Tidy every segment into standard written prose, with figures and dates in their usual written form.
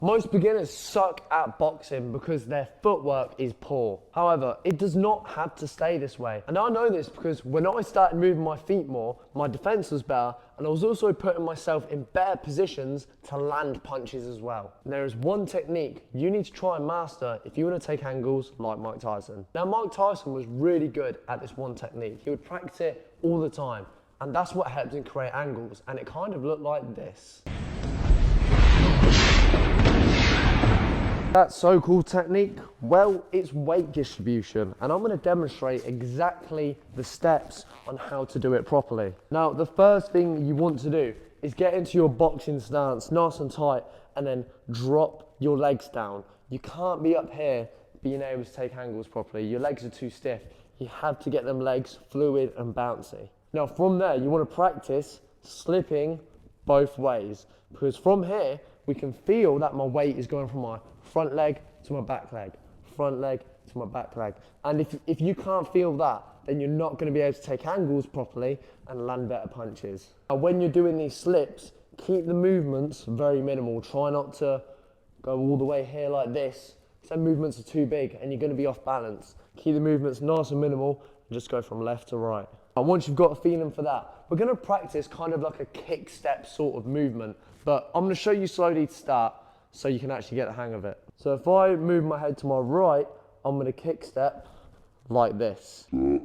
Most beginners suck at boxing because their footwork is poor. However, it does not have to stay this way. And I know this because when I started moving my feet more, my defense was better, and I was also putting myself in better positions to land punches as well. And there is one technique you need to try and master if you want to take angles like Mike Tyson. Now, Mike Tyson was really good at this one technique. He would practice it all the time, and that's what helped him create angles, and it kind of looked like this. That so-called technique, well, it's weight distribution, and I'm going to demonstrate exactly the steps on how to do it properly. Now, the first thing you want to do is get into your boxing stance nice and tight, and then drop your legs down. You can't be up here being able to take angles properly. Your legs are too stiff. You have to get them legs fluid and bouncy. Now, from there, you want to practice slipping both ways, because from here, we can feel that my weight is going from my front leg to my back leg, front leg to my back leg. And if you can't feel that, then you're not going to be able to take angles properly and land better punches. Now, when you're doing these slips, keep the movements very minimal. Try not to go all the way here like this. Some movements are too big and you're going to be off balance. Keep the movements nice and minimal and just go from left to right. And once you've got a feeling for that, we're going to practice kind of like a kick step sort of movement. But I'm going to show you slowly to start, so you can actually get the hang of it. So if I move my head to my right, I'm going to kick step like this. Now,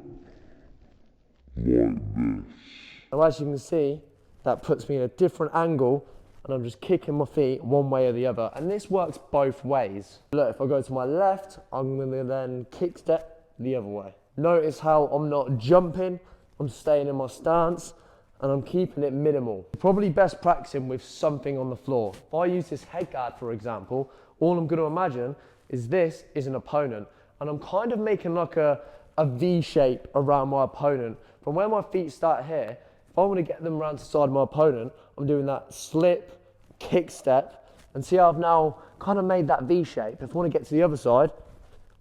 as you can see, that puts me in a different angle, and I'm just kicking my feet one way or the other. And this works both ways. Look, if I go to my left, I'm going to then kick step the other way. Notice how I'm not jumping, I'm staying in my stance, and I'm keeping it minimal. Probably best practicing with something on the floor. If I use this head guard, for example, all I'm going to imagine is this is an opponent, and I'm kind of making like a V shape around my opponent. From where my feet start here, if I want to get them around to the side of my opponent, I'm doing that slip, kick step, and see how I've now kind of made that V shape. If I want to get to the other side,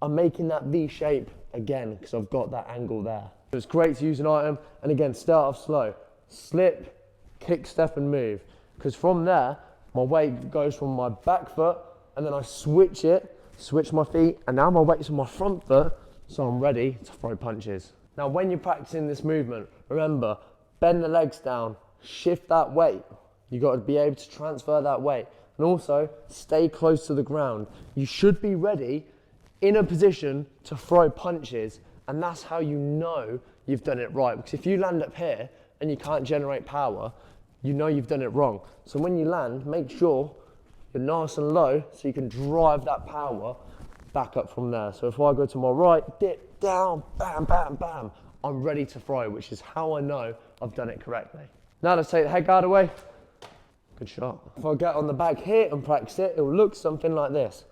I'm making that V shape again because I've got that angle there. It's great to use an item, and again, start off slow. Slip, kick step and move, because from there my weight goes from my back foot and then I switch my feet, and now my weight's on my front foot, so I'm ready to throw punches. Now when you're practicing this movement, remember, bend the legs down, shift that weight. You got to be able to transfer that weight, and also stay close to the ground. You should be ready in a position to throw punches, and that's how you know you've done it right, because if you land up here and you can't generate power, you know you've done it wrong. So when you land, make sure you're nice and low so you can drive that power back up from there. So if I go to my right, dip down, bam, bam, bam, I'm ready to throw, which is how I know I've done it correctly. Now let's take the head guard away. Good shot. If I get on the back here and practice it, it will look something like this.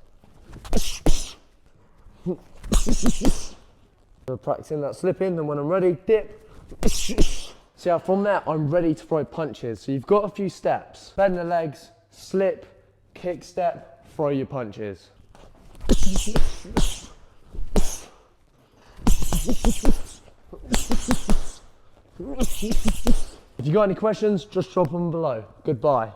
So practicing that slip in, then when I'm ready, dip. See how from there, I'm ready to throw punches. So you've got a few steps. Bend the legs, slip, kick step, throw your punches. If you got any questions, just drop them below. Goodbye.